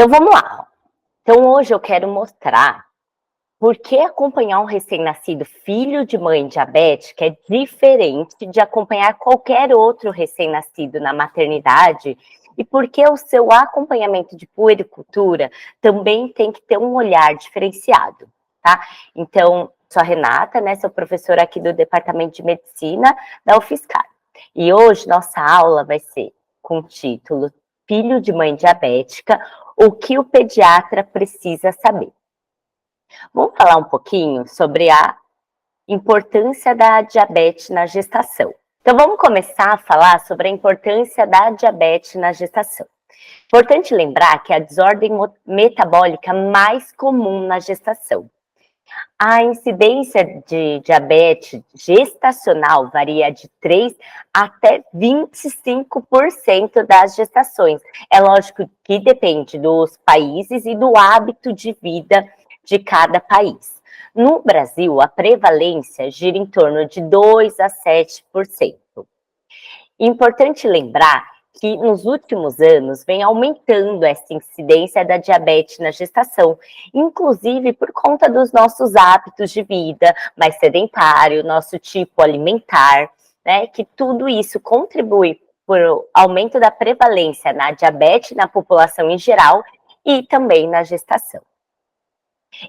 Então vamos lá. Então hoje eu quero mostrar por que acompanhar um recém-nascido filho de mãe diabética é diferente de acompanhar qualquer outro recém-nascido na maternidade e por que o seu acompanhamento de puericultura também tem que ter um olhar diferenciado, tá? Então, sou a Renata, né? Sou professora aqui do Departamento de Medicina da UFSCar. E hoje nossa aula vai ser com o título Filho de Mãe Diabética, o que o pediatra precisa saber. Vamos falar um pouquinho sobre a importância da diabetes na gestação. Então, vamos começar a falar sobre a importância da diabetes na gestação. Importante lembrar que é a desordem metabólica mais comum na gestação. A incidência de diabetes gestacional varia de 3 até 25% das gestações. É lógico que depende dos países e do hábito de vida de cada país. No Brasil, a prevalência gira em torno de 2 a 7%. Importante lembrar que nos últimos anos vem aumentando essa incidência da diabetes na gestação, inclusive por conta dos nossos hábitos de vida mais sedentário, nosso tipo alimentar, né? Que tudo isso contribui para o aumento da prevalência na diabetes na população em geral e também na gestação.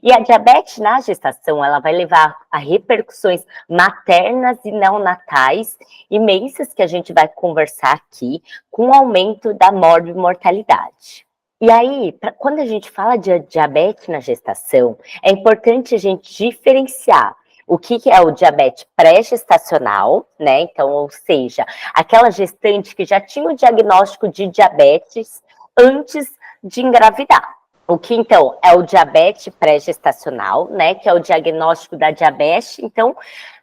E a diabetes na gestação, ela vai levar a repercussões maternas e neonatais imensas que a gente vai conversar aqui, com o aumento da morbimortalidade. E aí, quando a gente fala de diabetes na gestação, é importante a gente diferenciar o que é o diabetes pré-gestacional, né? Então, ou seja, aquela gestante que já tinha o diagnóstico de diabetes antes de engravidar. O que, então, é o diabetes pré-gestacional, né, que é o diagnóstico da diabetes, então,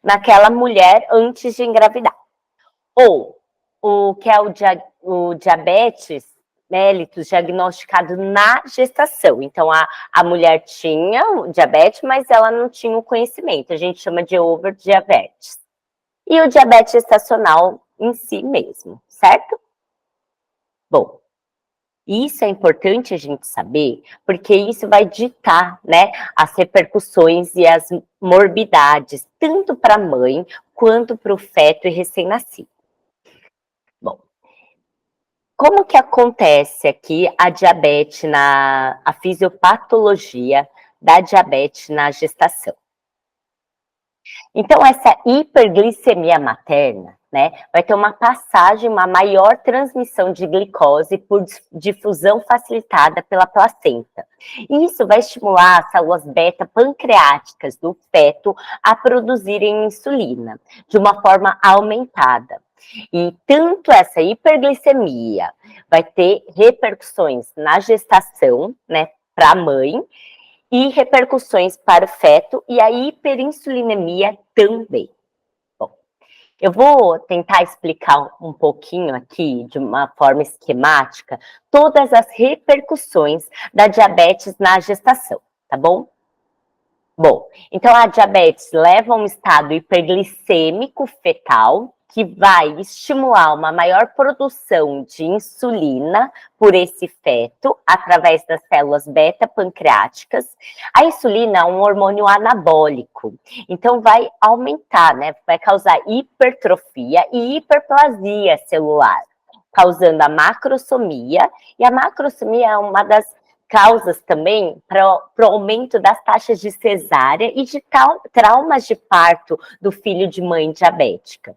naquela mulher antes de engravidar. Ou o que é o diabetes mellitus diagnosticado na gestação. Então, a mulher tinha o diabetes, mas ela não tinha o conhecimento. A gente chama de overdiabetes. E o diabetes gestacional em si mesmo, certo? Bom, isso é importante a gente saber, porque isso vai ditar, né, as repercussões e as morbidades, tanto para a mãe quanto para o feto e recém-nascido. Bom, como que acontece aqui a diabetes a fisiopatologia da diabetes na gestação? Então, essa hiperglicemia materna, né, vai ter uma passagem, uma maior transmissão de glicose por difusão facilitada pela placenta. E isso vai estimular as células beta pancreáticas do feto a produzirem insulina de uma forma aumentada. E tanto essa hiperglicemia vai ter repercussões na gestação, né, para a mãe, e repercussões para o feto e a hiperinsulinemia também. Bom, eu vou tentar explicar um pouquinho aqui, de uma forma esquemática, todas as repercussões da diabetes na gestação, tá bom? Bom, então a diabetes leva a um estado hiperglicêmico fetal, que vai estimular uma maior produção de insulina por esse feto, através das células beta-pancreáticas. A insulina é um hormônio anabólico, então vai aumentar, né? Vai causar hipertrofia e hiperplasia celular, causando a macrosomia, e a macrosomia é uma das causas também para o aumento das taxas de cesárea e de traumas de parto do filho de mãe diabética.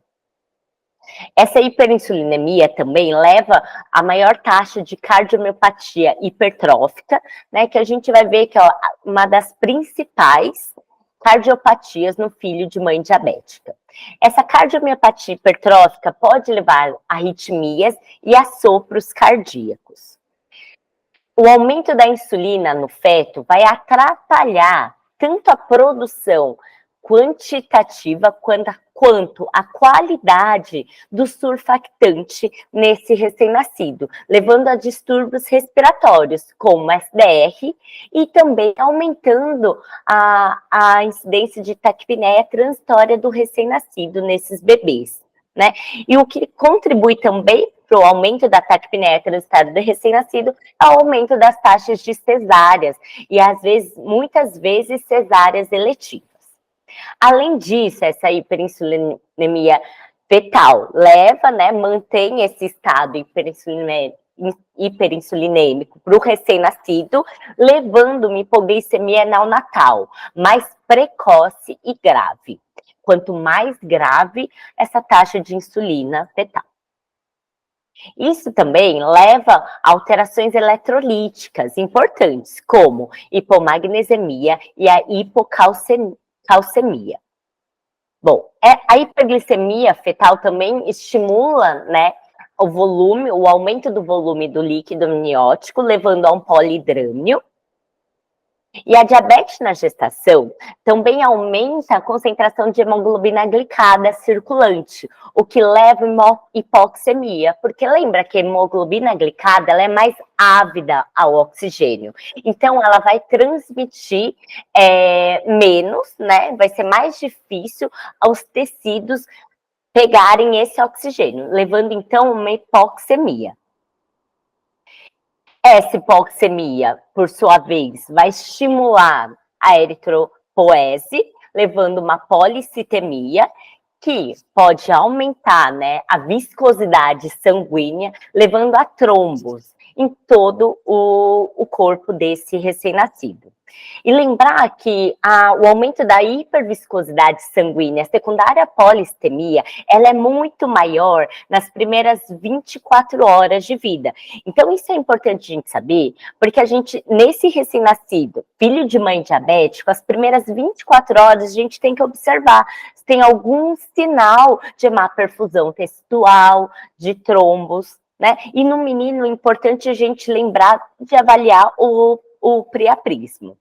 Essa hiperinsulinemia também leva a maior taxa de cardiomiopatia hipertrófica, né, que a gente vai ver que é uma das principais cardiopatias no filho de mãe diabética. Essa cardiomiopatia hipertrófica pode levar a arritmias e a sopros cardíacos. O aumento da insulina no feto vai atrapalhar tanto a produção quantitativa quanto a qualidade do surfactante nesse recém-nascido, levando a distúrbios respiratórios, como SDR, e também aumentando a incidência de taquipneia transitória do recém-nascido nesses bebês, né? E o que contribui também para o aumento da taquipneia transitada do recém-nascido é o aumento das taxas de cesáreas, e às vezes, muitas vezes, cesáreas eletivas. Além disso, essa hiperinsulinemia fetal leva, né, mantém esse estado hiperinsulinêmico para o recém-nascido, levando uma hipoglicemia neonatal mais precoce e grave. Quanto mais grave, essa taxa de insulina fetal. Isso também leva a alterações eletrolíticas importantes, como hipomagnesemia e a hipocalcemia. Bom, a hiperglicemia fetal também estimula, né, o aumento do volume do líquido amniótico, levando a um polidrâmio. E a diabetes na gestação também aumenta a concentração de hemoglobina glicada circulante, o que leva a hipoxemia, porque lembra que a hemoglobina glicada ela é mais ávida ao oxigênio. Então, ela vai transmitir menos, né? Vai ser mais difícil aos tecidos pegarem esse oxigênio, levando então a uma hipoxemia. Essa hipoxemia, por sua vez, vai estimular a eritropoese, levando uma policitemia, que pode aumentar, né, a viscosidade sanguínea, levando a trombos em todo o corpo desse recém-nascido. E lembrar que o aumento da hiperviscosidade sanguínea secundária à polistemia, ela é muito maior nas primeiras 24 horas de vida. Então, isso é importante a gente saber, porque a gente, nesse recém-nascido, filho de mãe diabética, as primeiras 24 horas a gente tem que observar se tem algum sinal de má perfusão tecidual, de trombos, né? E no menino, é importante a gente lembrar de avaliar o priaprismo.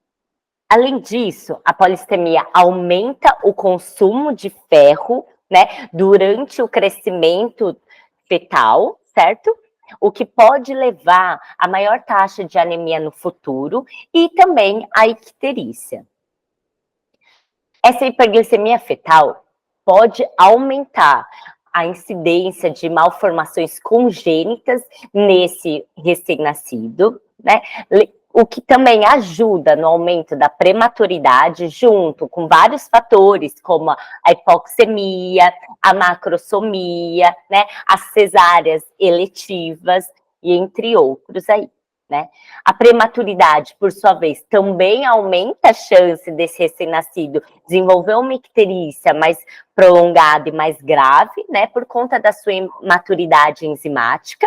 Além disso, a polistemia aumenta o consumo de ferro, né, durante o crescimento fetal, certo? O que pode levar a maior taxa de anemia no futuro e também a icterícia. Essa hiperglicemia fetal pode aumentar a incidência de malformações congênitas nesse recém-nascido, né? O que também ajuda no aumento da prematuridade, junto com vários fatores, como a hipoxemia, a macrosomia, né? As cesáreas eletivas, e entre outros aí. Né? A prematuridade, por sua vez, também aumenta a chance desse recém-nascido desenvolver uma icterícia mais prolongada e mais grave, né, por conta da sua imaturidade enzimática.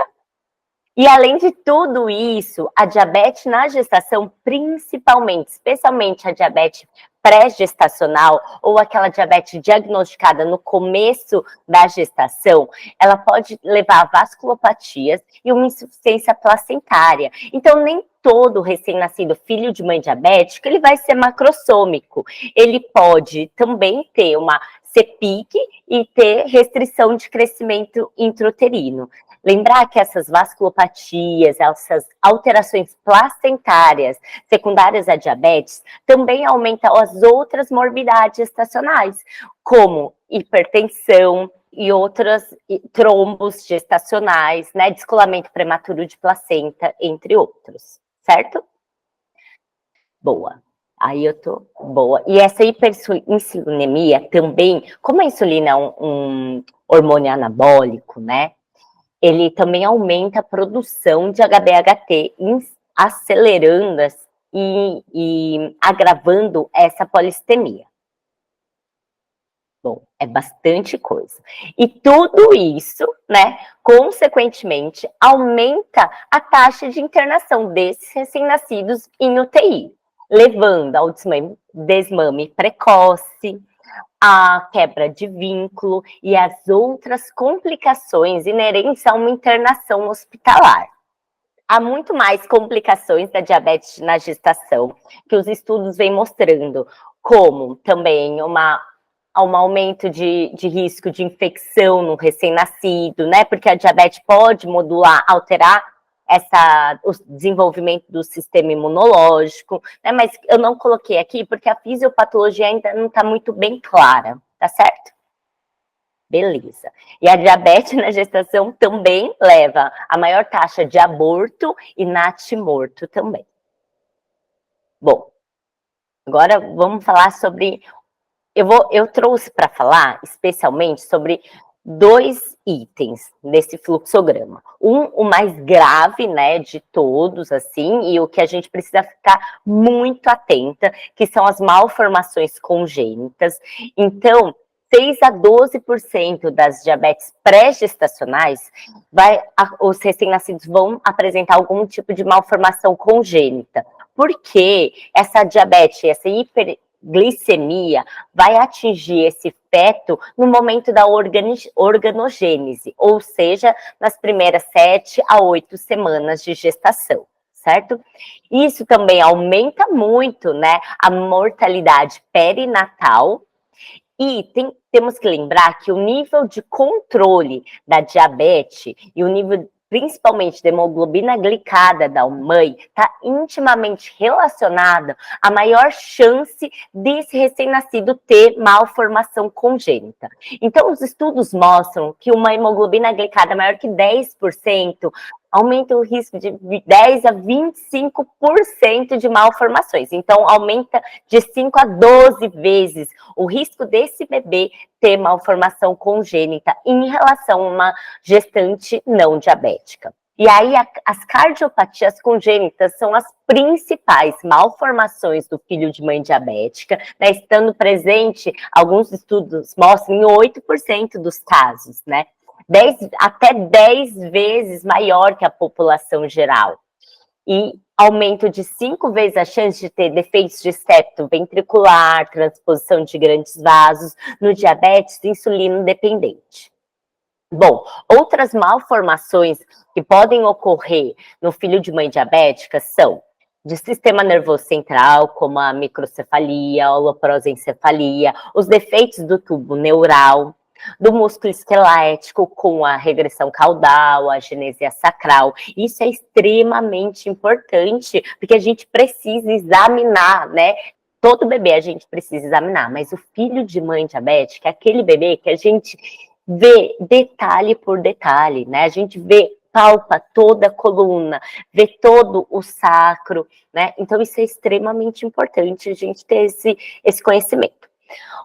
E além de tudo isso, a diabetes na gestação, principalmente, especialmente a diabetes pré-gestacional ou aquela diabetes diagnosticada no começo da gestação, ela pode levar a vasculopatias e uma insuficiência placentária. Então, nem todo recém-nascido filho de mãe diabética, ele vai ser macrossômico. Ele pode também ter uma CEPIC e ter restrição de crescimento intrauterino. Lembrar que essas vasculopatias, essas alterações placentárias secundárias à diabetes também aumentam as outras morbidades gestacionais, como hipertensão e outras trombos gestacionais, né, descolamento prematuro de placenta, entre outros, certo? Boa. Aí eu tô boa. E essa hiperinsulinemia também, como a insulina é um hormônio anabólico, né? Ele também aumenta a produção de HbHT, acelerando e agravando essa polistemia. Bom, é bastante coisa. E tudo isso, né, consequentemente, aumenta a taxa de internação desses recém-nascidos em UTI, levando ao desmame precoce, a quebra de vínculo e as outras complicações inerentes a uma internação hospitalar. Há muito mais complicações da diabetes na gestação, que os estudos vêm mostrando, como também um aumento de risco de infecção no recém-nascido, né? Porque a diabetes pode modular, alterar o desenvolvimento do sistema imunológico, né? Mas eu não coloquei aqui porque a fisiopatologia ainda não está muito bem clara, tá certo? Beleza. E a diabetes na gestação também leva a maior taxa de aborto e natimorto também. Bom, agora vamos falar sobre... Eu trouxe para falar especialmente sobre 2 itens nesse fluxograma. O mais grave, né, de todos, assim, e o que a gente precisa ficar muito atenta, que são as malformações congênitas. Então, 6 a 12% das diabetes pré-gestacionais, os recém-nascidos vão apresentar algum tipo de malformação congênita. Porque essa diabetes, essa hiperglicemia vai atingir esse feto no momento da organogênese, ou seja, nas primeiras 7 a 8 semanas de gestação, certo? Isso também aumenta muito, né, a mortalidade perinatal. E temos que lembrar que o nível de controle da diabetes e o nível principalmente da hemoglobina glicada da mãe, está intimamente relacionado à maior chance desse recém-nascido ter malformação congênita. Então, os estudos mostram que uma hemoglobina glicada maior que 10% aumenta o risco de 10 a 25% de malformações. Então, aumenta de 5 a 12 vezes o risco desse bebê ter malformação congênita em relação a uma gestante não diabética. E aí, as cardiopatias congênitas são as principais malformações do filho de mãe diabética, né, estando presente, alguns estudos mostram, em 8% dos casos, né? Até 10 vezes maior que a população geral. E aumento de 5 vezes a chance de ter defeitos de septo ventricular, transposição de grandes vasos, no diabetes insulino dependente. Bom, outras malformações que podem ocorrer no filho de mãe diabética são de sistema nervoso central, como a microcefalia, a holoprosencefalia, os defeitos do tubo neural, do músculo esquelético com a regressão caudal, a genesia sacral. Isso é extremamente importante, porque a gente precisa examinar, né? Todo bebê a gente precisa examinar, mas o filho de mãe diabética é aquele bebê que a gente vê detalhe por detalhe, né? A gente palpa toda a coluna, vê todo o sacro, né? Então isso é extremamente importante a gente ter esse conhecimento.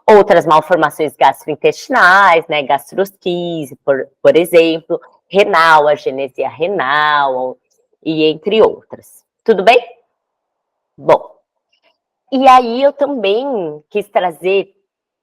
Outras malformações gastrointestinais, né, gastrosquise, por exemplo, renal, a genesia renal, e entre outras. Tudo bem? Bom, e aí eu também quis trazer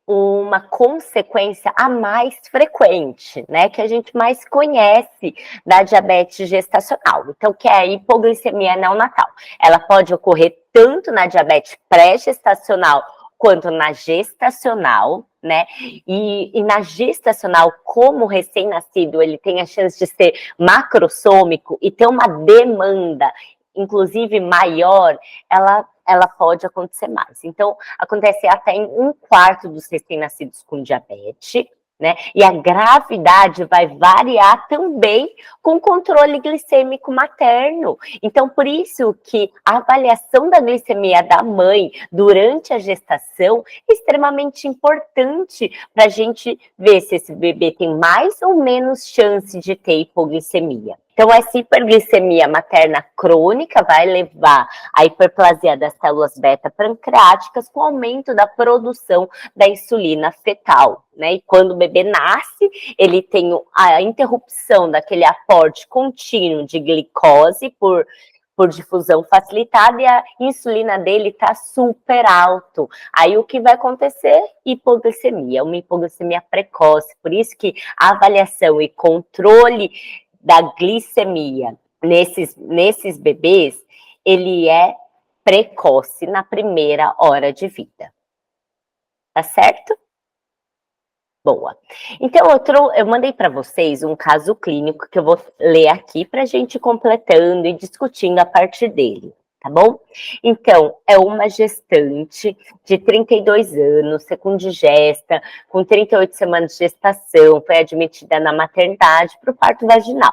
uma consequência a mais frequente, né, que a gente mais conhece da diabetes gestacional, então, que é a hipoglicemia neonatal. Ela pode ocorrer tanto na diabetes pré-gestacional quanto na gestacional, né? E na gestacional, como recém-nascido, ele tem a chance de ser macrossômico e ter uma demanda, inclusive maior, ela pode acontecer mais. Então, acontece até em 1/4 dos recém-nascidos com diabetes, né? E a gravidade vai variar também com o controle glicêmico materno. Então, por isso que a avaliação da glicemia da mãe durante a gestação é extremamente importante para a gente ver se esse bebê tem mais ou menos chance de ter hipoglicemia. Então, essa hiperglicemia materna crônica vai levar à hiperplasia das células beta-pancreáticas com aumento da produção da insulina fetal, né? E quando o bebê nasce, ele tem a interrupção daquele aporte contínuo de glicose por difusão facilitada e a insulina dele está super alto. Aí o que vai acontecer? Hipoglicemia, uma hipoglicemia precoce. Por isso que a avaliação e controle da glicemia nesses bebês, ele é precoce na primeira hora de vida. Tá certo? Boa. Então, eu mandei para vocês um caso clínico que eu vou ler aqui para a gente ir completando e discutindo a partir dele, tá bom? Então, é uma gestante de 32 anos, secundigesta, com 38 semanas de gestação, foi admitida na maternidade para o parto vaginal.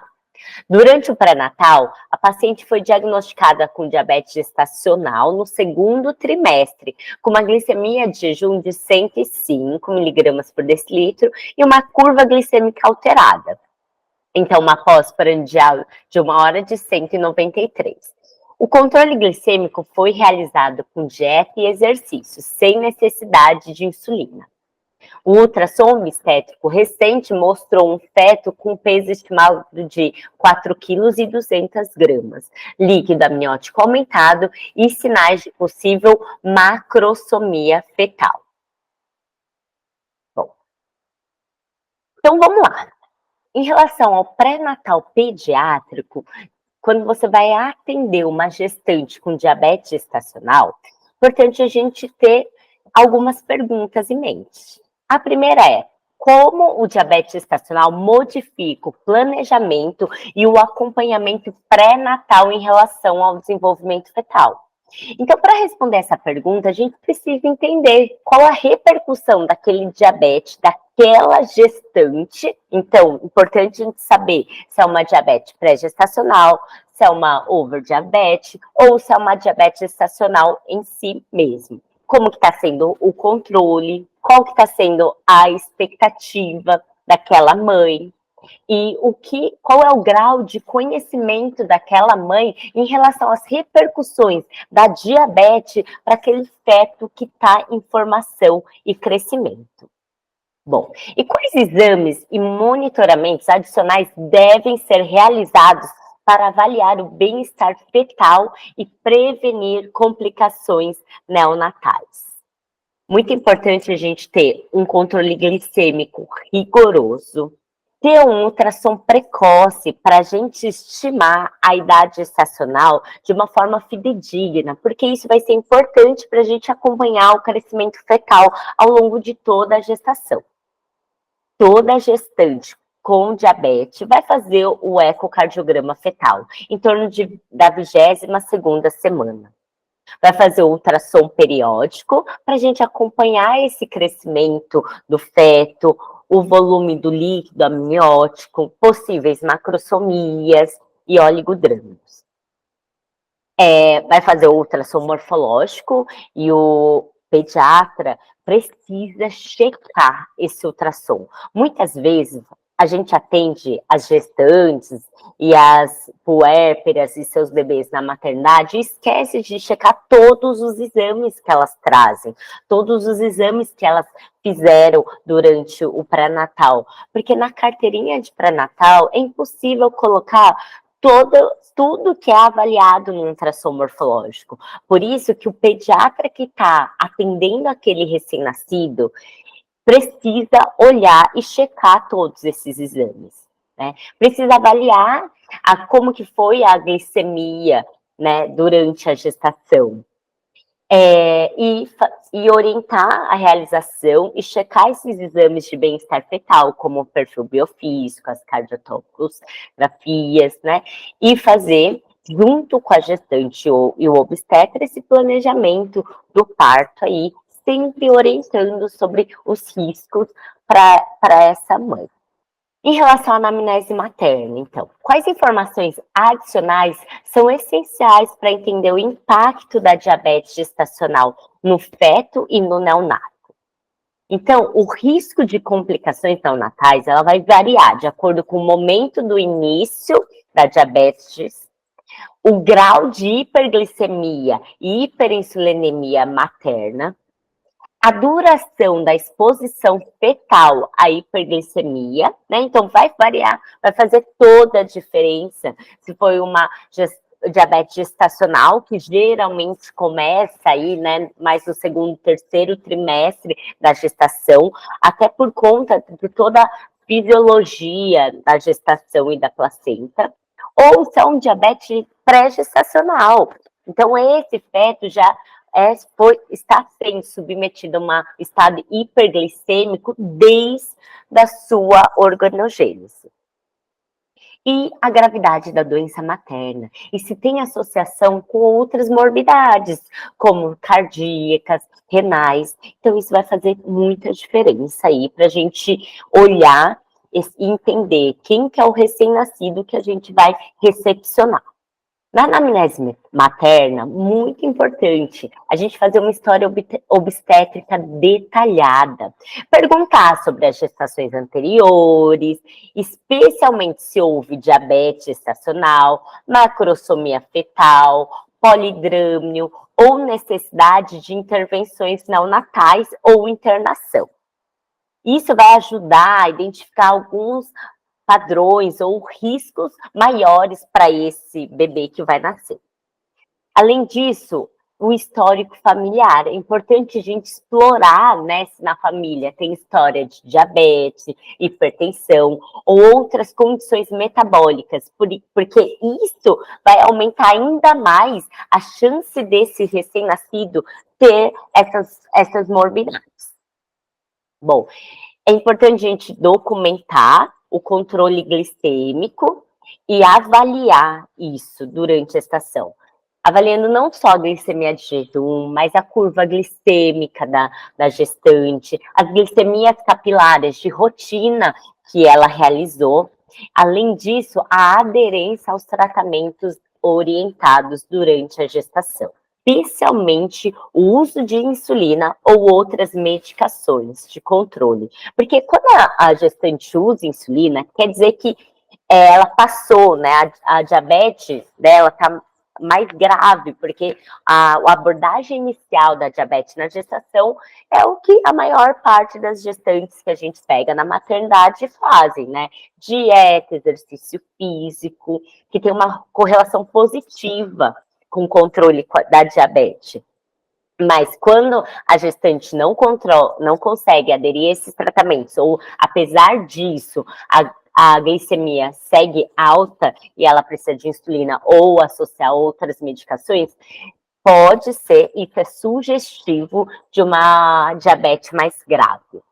Durante o pré-natal, a paciente foi diagnosticada com diabetes gestacional no segundo trimestre, com uma glicemia de jejum de 105 miligramas por decilitro e uma curva glicêmica alterada. Então, uma pós-prandial de 1 hora de 193. O controle glicêmico foi realizado com dieta e exercício, sem necessidade de insulina. O ultrassom obstétrico recente mostrou um feto com peso estimado de 4,2 kg, líquido amniótico aumentado e sinais de possível macrosomia fetal. Bom, então vamos lá. Em relação ao pré-natal pediátrico, quando você vai atender uma gestante com diabetes gestacional, é importante a gente ter algumas perguntas em mente. A primeira é: como o diabetes gestacional modifica o planejamento e o acompanhamento pré-natal em relação ao desenvolvimento fetal? Então, para responder essa pergunta, a gente precisa entender qual a repercussão daquele diabetes, daquela gestante. Então, importante a gente saber se é uma diabetes pré-gestacional, se é uma overdiabetes ou se é uma diabetes gestacional em si mesmo. Como que está sendo o controle, qual que está sendo a expectativa daquela mãe e qual é o grau de conhecimento daquela mãe em relação às repercussões da diabetes para aquele feto que está em formação e crescimento. Bom, e quais exames e monitoramentos adicionais devem ser realizados para avaliar o bem-estar fetal e prevenir complicações neonatais? Muito importante a gente ter um controle glicêmico rigoroso, ter um ultrassom precoce para a gente estimar a idade gestacional de uma forma fidedigna, porque isso vai ser importante para a gente acompanhar o crescimento fetal ao longo de toda a gestação. Toda gestante com diabetes vai fazer o ecocardiograma fetal em torno da 22ª semana. Vai fazer o ultrassom periódico para a gente acompanhar esse crescimento do feto, o volume do líquido amniótico, possíveis macrosomias e oligodramios. Vai fazer o ultrassom morfológico e o pediatra precisa checar esse ultrassom. Muitas vezes a gente atende as gestantes e as puérperas e seus bebês na maternidade e esquece de checar todos os exames que elas trazem, todos os exames que elas fizeram durante o pré-natal, porque na carteirinha de pré-natal é impossível colocar tudo que é avaliado no ultrassom morfológico. Por isso que o pediatra que está atendendo aquele recém-nascido precisa olhar e checar todos esses exames, né? Precisa avaliar como que foi a glicemia, né, durante a gestação. E orientar a realização e checar esses exames de bem-estar fetal, como o perfil biofísico, as cardiotocografias, né? E fazer, junto com a gestante e o obstetra, esse planejamento do parto aí, sempre orientando sobre os riscos para essa mãe. Em relação à anamnese materna, então, quais informações adicionais são essenciais para entender o impacto da diabetes gestacional no feto e no neonato? Então, o risco de complicações neonatais, ela vai variar de acordo com o momento do início da diabetes, o grau de hiperglicemia e hiperinsulinemia materna, a duração da exposição fetal à hiperglicemia, né? Então vai variar, vai fazer toda a diferença se foi uma diabetes gestacional, que geralmente começa aí, né, mais no segundo, terceiro trimestre da gestação, até por conta de toda a fisiologia da gestação e da placenta, ou se é um diabetes pré-gestacional. Então esse feto já está sendo submetido a um estado hiperglicêmico desde a sua organogênese. E a gravidade da doença materna, e se tem associação com outras morbidades, como cardíacas, renais. Então isso vai fazer muita diferença aí para a gente olhar entender quem que é o recém-nascido que a gente vai recepcionar. Na anamnese materna, muito importante, a gente fazer uma história obstétrica detalhada. Perguntar sobre as gestações anteriores, especialmente se houve diabetes gestacional, macrosomia fetal, polidrâmio ou necessidade de intervenções neonatais ou internação. Isso vai ajudar a identificar alguns padrões ou riscos maiores para esse bebê que vai nascer. Além disso, o histórico familiar. É importante a gente explorar, né, se na família tem história de diabetes, hipertensão ou outras condições metabólicas, porque isso vai aumentar ainda mais a chance desse recém-nascido ter essas morbidades. Bom, é importante a gente documentar o controle glicêmico e avaliar isso durante a gestação. Avaliando não só a glicemia de jejum, mas a curva glicêmica da gestante, as glicemias capilares de rotina que ela realizou. Além disso, a aderência aos tratamentos orientados durante a gestação, especialmente o uso de insulina ou outras medicações de controle. Porque quando a gestante usa insulina, quer dizer que ela passou, né? A diabetes dela está mais grave, porque a abordagem inicial da diabetes na gestação é o que a maior parte das gestantes que a gente pega na maternidade fazem, né? Dieta, exercício físico, que tem uma correlação positiva com o controle da diabetes. Mas quando a gestante não consegue aderir a esses tratamentos, ou apesar disso, a glicemia segue alta e ela precisa de insulina ou associar outras medicações, pode ser, isso é sugestivo de uma diabetes mais grave.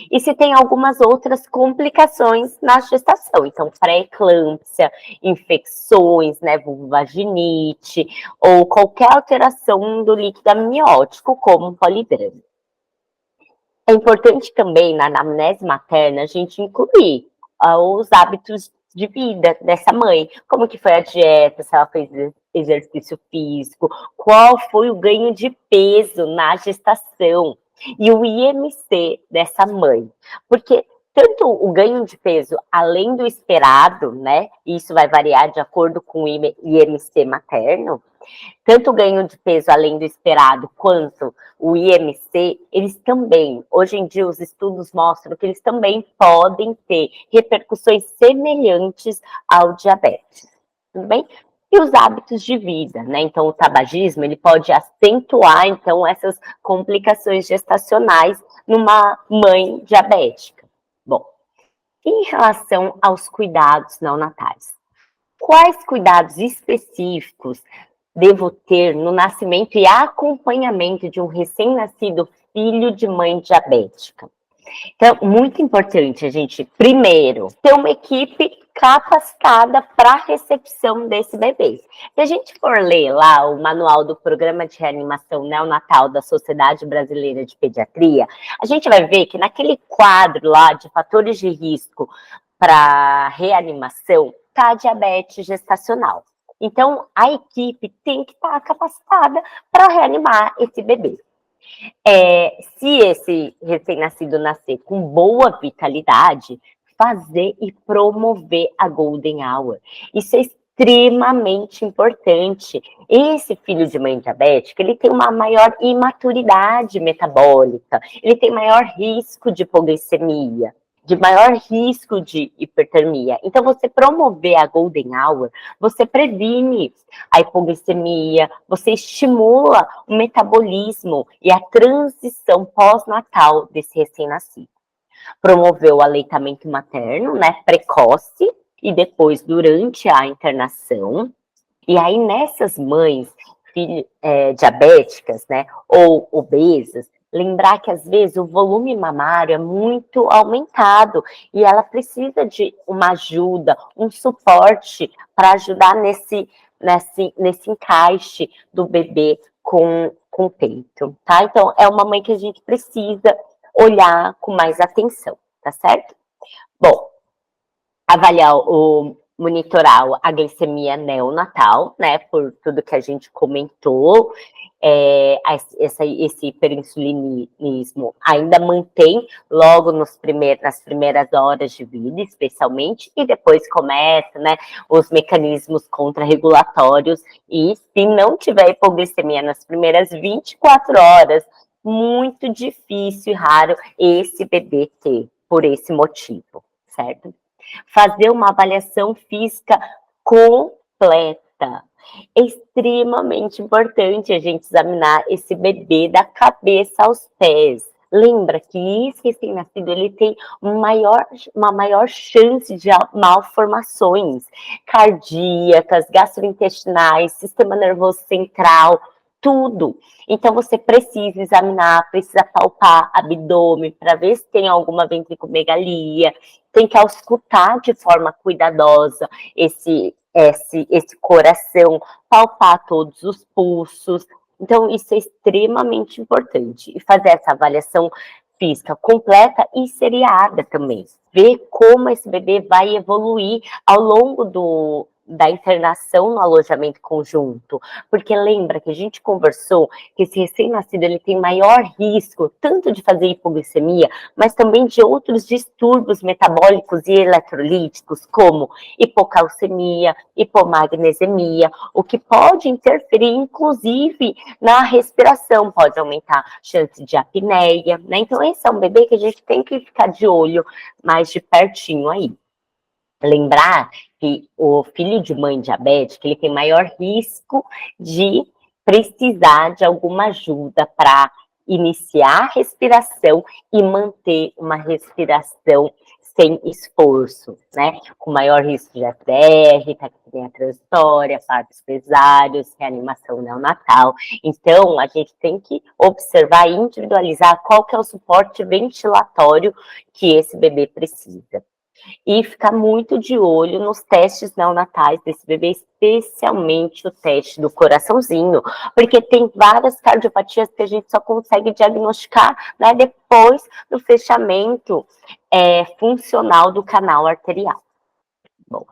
E se tem algumas outras complicações na gestação, então pré-eclâmpsia, infecções, né, vulvovaginite, ou qualquer alteração do líquido amniótico, como polidrâmio. É importante também, na anamnese materna, a gente incluir os hábitos de vida dessa mãe, como que foi a dieta, se ela fez exercício físico, qual foi o ganho de peso na gestação, e o IMC dessa mãe, porque tanto o ganho de peso além do esperado, né, e isso vai variar de acordo com o IMC materno, tanto o ganho de peso além do esperado quanto o IMC, eles também, hoje em dia os estudos mostram que eles também podem ter repercussões semelhantes ao diabetes, tudo bem? E os hábitos de vida, né? Então o tabagismo, ele pode acentuar, então, essas complicações gestacionais numa mãe diabética. Bom, em relação aos cuidados neonatais, quais cuidados específicos devo ter no nascimento e acompanhamento de um recém-nascido filho de mãe diabética? Então, muito importante a gente, primeiro, ter uma equipe capacitada para a recepção desse bebê. Se a gente for ler lá o manual do Programa de Reanimação Neonatal da Sociedade Brasileira de Pediatria, a gente vai ver que naquele quadro lá de fatores de risco para reanimação está a diabetes gestacional. Então, a equipe tem que estar capacitada para reanimar esse bebê. Se esse recém-nascido nascer com boa vitalidade, fazer e promover a Golden Hour. Isso é extremamente importante. Esse filho de mãe diabética, ele tem uma maior imaturidade metabólica, ele tem maior risco de hipoglicemia, de maior risco de hipertermia. Então, você promover a Golden Hour, você previne a hipoglicemia, você estimula o metabolismo e a transição pós-natal desse recém-nascido. Promover o aleitamento materno, né, precoce, e depois durante a internação. E aí, nessas mães diabéticas, né, ou obesas, lembrar que às vezes o volume mamário é muito aumentado e ela precisa de uma ajuda, um suporte para ajudar nesse encaixe do bebê com o peito, tá? Então, é uma mãe que a gente precisa olhar com mais atenção, tá certo? Bom, avaliar monitorar a glicemia neonatal, né, por tudo que a gente comentou, esse hiperinsulinismo ainda mantém logo nas primeiras horas de vida, especialmente, e depois começa, né, os mecanismos contrarregulatórios, e se não tiver hipoglicemia nas primeiras 24 horas, muito difícil e raro esse bebê ter, por esse motivo, certo? Fazer uma avaliação física completa. É extremamente importante a gente examinar esse bebê da cabeça aos pés. Lembra que esse recém-nascido ele tem uma maior chance de malformações cardíacas, gastrointestinais, sistema nervoso central, tudo. Então você precisa examinar, precisa palpar abdômen para ver se tem alguma ventriculomegalia, tem que auscultar de forma cuidadosa esse coração, palpar todos os pulsos. Então, isso é extremamente importante. E fazer essa avaliação física completa e seriada também. Ver como esse bebê vai evoluir ao longo da internação no alojamento conjunto. Porque lembra que a gente conversou que esse recém-nascido ele tem maior risco tanto de fazer hipoglicemia, mas também de outros distúrbios metabólicos e eletrolíticos, como hipocalcemia, hipomagnesemia, o que pode interferir, inclusive, na respiração, pode aumentar a chance de apneia, né? Então, esse é um bebê que a gente tem que ficar de olho mais de pertinho aí. Lembrar que o filho de mãe diabética, ele tem maior risco de precisar de alguma ajuda para iniciar a respiração e manter uma respiração sem esforço, né? Com maior risco de ATR, taquipnea transitória, partos pesados, reanimação neonatal. Então, a gente tem que observar e individualizar qual que é o suporte ventilatório que esse bebê precisa. E ficar muito de olho nos testes neonatais desse bebê, especialmente o teste do coraçãozinho, porque tem várias cardiopatias que a gente só consegue diagnosticar, né, depois do fechamento funcional do canal arterial. Bom,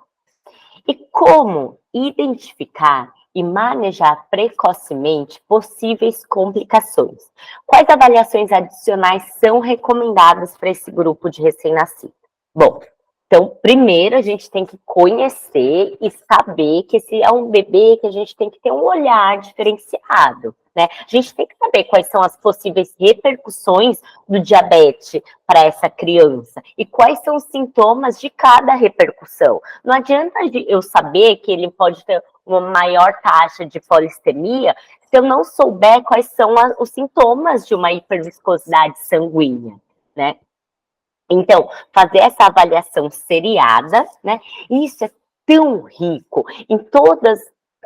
e como identificar e manejar precocemente possíveis complicações? Quais avaliações adicionais são recomendadas para esse grupo de recém-nascido? Bom, então, primeiro a gente tem que conhecer e saber que esse é um bebê que a gente tem que ter um olhar diferenciado, né? A gente tem que saber quais são as possíveis repercussões do diabetes para essa criança e quais são os sintomas de cada repercussão. Não adianta eu saber que ele pode ter uma maior taxa de polistemia se eu não souber quais são os sintomas de uma hiperviscosidade sanguínea, né? Então, fazer essa avaliação seriada, né? Isso é tão rico em todas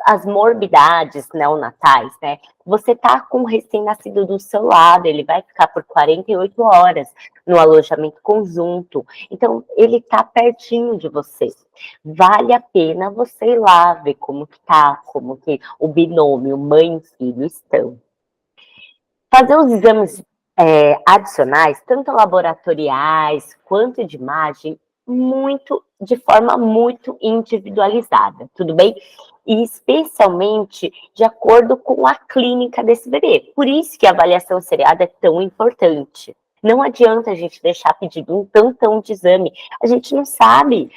as morbidades neonatais, né? Você tá com um recém-nascido do seu lado, ele vai ficar por 48 horas no alojamento conjunto. Então, ele tá pertinho de você. Vale a pena você ir lá ver como que tá, como que o binômio mãe e filho estão. Fazer os exames adicionais, tanto laboratoriais quanto de imagem, de forma muito individualizada, tudo bem? E especialmente de acordo com a clínica desse bebê. Por isso que a avaliação seriada é tão importante. Não adianta a gente deixar pedido um tantão de exame. A gente não sabe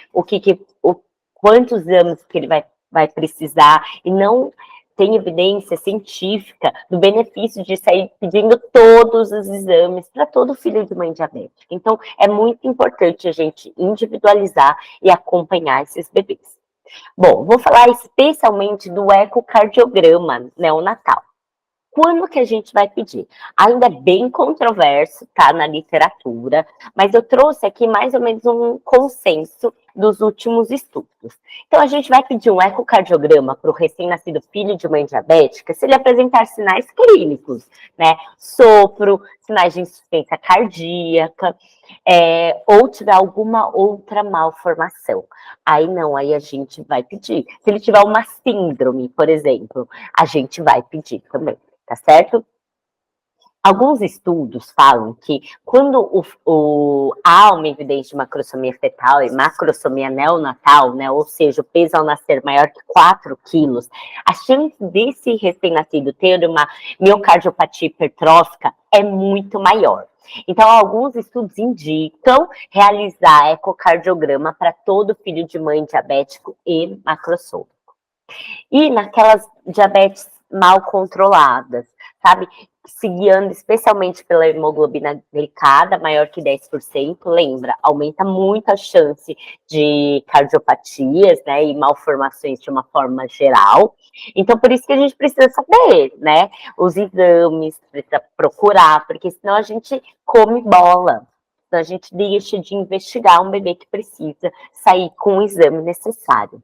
quantos exames que ele vai precisar e não tem evidência científica do benefício de sair pedindo todos os exames para todo filho de mãe diabética. Então, é muito importante a gente individualizar e acompanhar esses bebês. Bom, vou falar especialmente do ecocardiograma neonatal. Quando que a gente vai pedir? Ainda é bem controverso, tá, na literatura, mas eu trouxe aqui mais ou menos um consenso dos últimos estudos. Então, a gente vai pedir um ecocardiograma para o recém-nascido filho de mãe diabética se ele apresentar sinais clínicos, né? Sopro, sinais de insuficiência cardíaca, ou tiver alguma outra malformação. Aí não, aí a gente vai pedir. Se ele tiver uma síndrome, por exemplo, a gente vai pedir também. Tá certo? Alguns estudos falam que quando há uma evidência de macrosomia fetal e macrosomia neonatal, né, ou seja, o peso ao nascer maior que 4 quilos, a chance desse recém-nascido ter uma miocardiopatia hipertrófica é muito maior. Então, alguns estudos indicam realizar ecocardiograma para todo filho de mãe diabético e macrosômico. E naquelas diabetes mal controladas, sabe? Se guiando especialmente pela hemoglobina glicada, maior que 10%, lembra, aumenta muito a chance de cardiopatias, né, e malformações de uma forma geral. Então, por isso que a gente precisa saber, né, os exames, precisa procurar, porque senão a gente come bola. Então, a gente deixa de investigar um bebê que precisa sair com o exame necessário.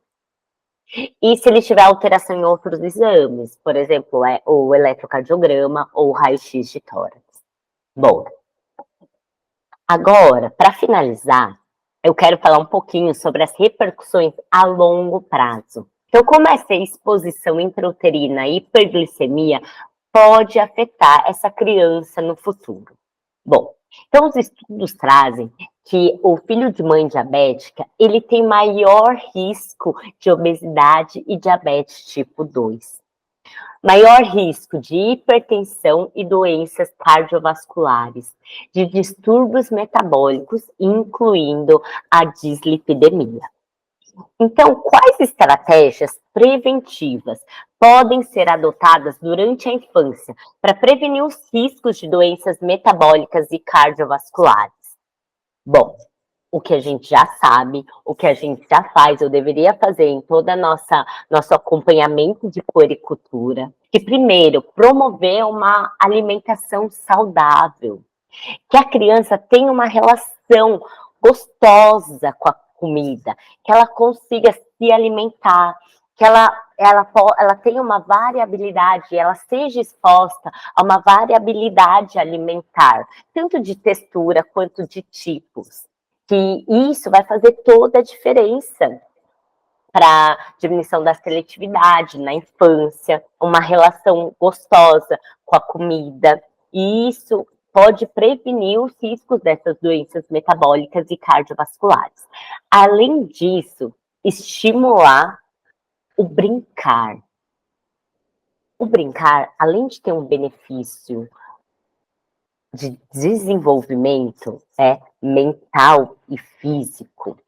E se ele tiver alteração em outros exames, por exemplo, o eletrocardiograma ou o raio-x de tórax. Bom, agora, para finalizar, eu quero falar um pouquinho sobre as repercussões a longo prazo. Então, como essa exposição intrauterina e hiperglicemia pode afetar essa criança no futuro? Bom, então os estudos trazem que o filho de mãe diabética, ele tem maior risco de obesidade e diabetes tipo 2. Maior risco de hipertensão e doenças cardiovasculares, de distúrbios metabólicos, incluindo a dislipidemia. Então, quais estratégias preventivas podem ser adotadas durante a infância para prevenir os riscos de doenças metabólicas e cardiovasculares? Bom, o que a gente já sabe, o que a gente já faz, eu deveria fazer em toda nosso acompanhamento de puericultura, que primeiro, promover uma alimentação saudável, que a criança tenha uma relação gostosa com a comida, que ela consiga se alimentar, que ela tenha uma variabilidade, ela seja exposta a uma variabilidade alimentar, tanto de textura quanto de tipos. Que isso vai fazer toda a diferença para diminuição da seletividade na infância, uma relação gostosa com a comida, e isso pode prevenir os riscos dessas doenças metabólicas e cardiovasculares. Além disso, estimular o brincar. O brincar, além de ter um benefício de desenvolvimento mental e físico,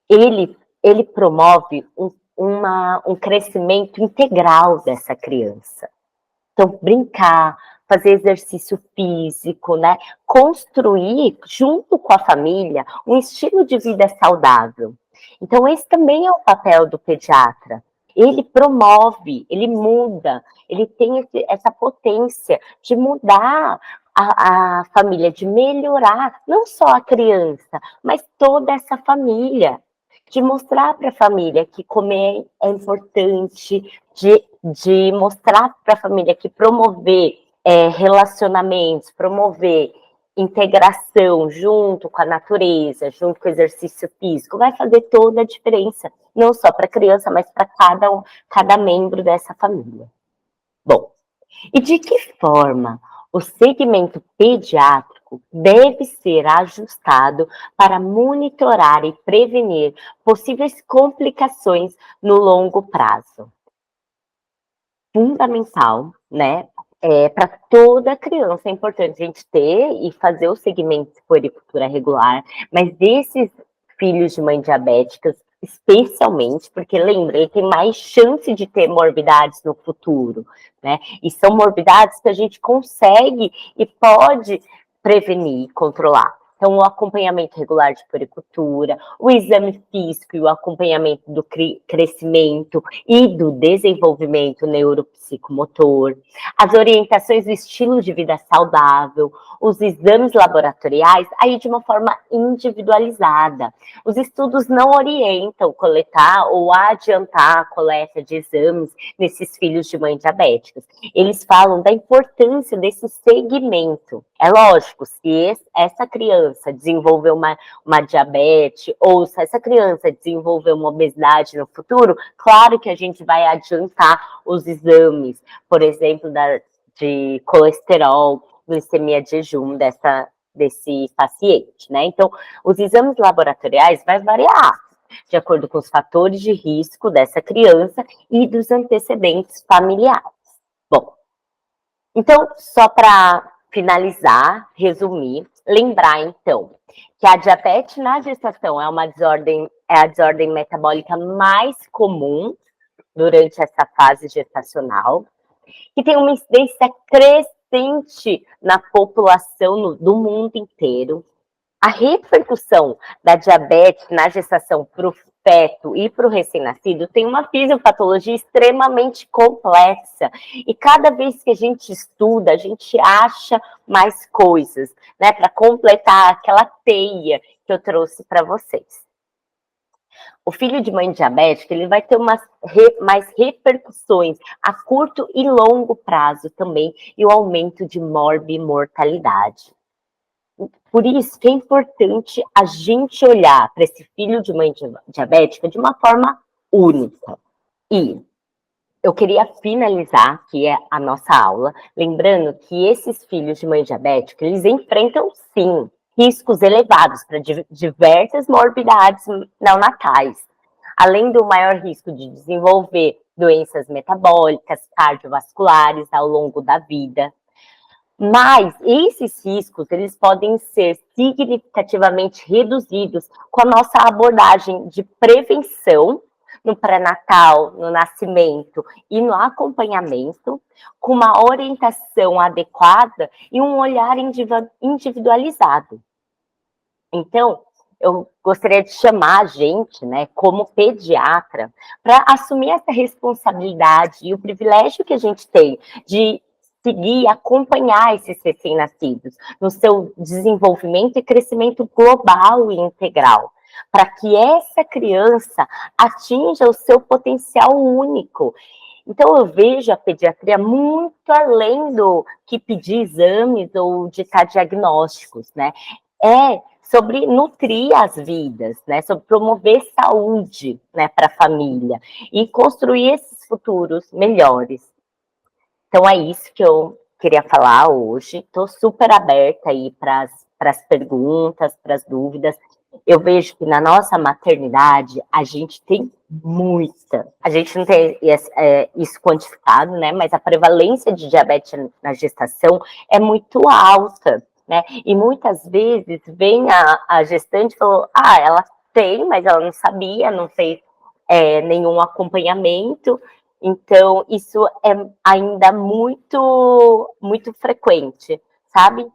ele promove um crescimento integral dessa criança. Então, brincar, fazer exercício físico, né? Construir, junto com a família, um estilo de vida saudável. Então, esse também é o papel do pediatra. Ele promove, ele muda, ele tem essa potência de mudar a família, de melhorar não só a criança, mas toda essa família. De mostrar para a família que comer é importante, de mostrar para a família que promover relacionamentos, promover integração junto com a natureza, junto com o exercício físico, vai fazer toda a diferença, não só para a criança, mas para cada membro dessa família. Bom, e de que forma o segmento pediátrico deve ser ajustado para monitorar e prevenir possíveis complicações no longo prazo? Fundamental, né? Para toda criança é importante a gente ter e fazer o segmento de puericultura regular, mas desses filhos de mãe diabéticas, especialmente, porque lembra, ele tem mais chance de ter morbidades no futuro, né? E são morbidades que a gente consegue e pode prevenir e controlar. Então, o acompanhamento regular de puericultura, o exame físico e o acompanhamento do crescimento e do desenvolvimento neuropsicomotor, as orientações do estilo de vida saudável, os exames laboratoriais, aí de uma forma individualizada. Os estudos não orientam coletar ou adiantar a coleta de exames nesses filhos de mãe diabéticas. Eles falam da importância desse segmento. É lógico, se essa criança desenvolver uma diabetes ou se essa criança desenvolver uma obesidade no futuro, claro que a gente vai adiantar os exames, por exemplo, de colesterol, glicemia de jejum desse paciente, né? Então, os exames laboratoriais vai variar de acordo com os fatores de risco dessa criança e dos antecedentes familiares. Bom, então, só para finalizar, resumir, lembrar então que a diabetes na gestação é a desordem metabólica mais comum durante essa fase gestacional, que tem uma incidência crescente na população do mundo inteiro. A repercussão da diabetes na gestação para o feto e para o recém-nascido tem uma fisiopatologia extremamente complexa. E cada vez que a gente estuda, a gente acha mais coisas, né, para completar aquela teia que eu trouxe para vocês. O filho de mãe diabética, ele vai ter mais repercussões a curto e longo prazo também, e o aumento de morbimortalidade. Por isso que é importante a gente olhar para esse filho de mãe diabética de uma forma única. E eu queria finalizar aqui a nossa aula, lembrando que esses filhos de mãe diabética, eles enfrentam, sim, riscos elevados para diversas morbidades neonatais, além do maior risco de desenvolver doenças metabólicas, cardiovasculares ao longo da vida. Mas esses riscos, eles podem ser significativamente reduzidos com a nossa abordagem de prevenção no pré-natal, no nascimento e no acompanhamento, com uma orientação adequada e um olhar individualizado. Então, eu gostaria de chamar a gente, né, como pediatra, para assumir essa responsabilidade e o privilégio que a gente tem de seguir e acompanhar esses recém-nascidos no seu desenvolvimento e crescimento global e integral, para que essa criança atinja o seu potencial único. Então, eu vejo a pediatria muito além do que pedir exames ou ditar diagnósticos, né? É sobre nutrir as vidas, né? Sobre promover saúde, né, para a família e construir esses futuros melhores. Então é isso que eu queria falar hoje. Estou super aberta aí para as perguntas, para as dúvidas. Eu vejo que na nossa maternidade a gente tem muita. A gente não tem isso quantificado, né? Mas a prevalência de diabetes na gestação é muito alta, né? E muitas vezes vem a gestante e falou: ah, ela tem, mas ela não sabia, não fez nenhum acompanhamento. Então, isso é ainda muito, muito frequente, sabe?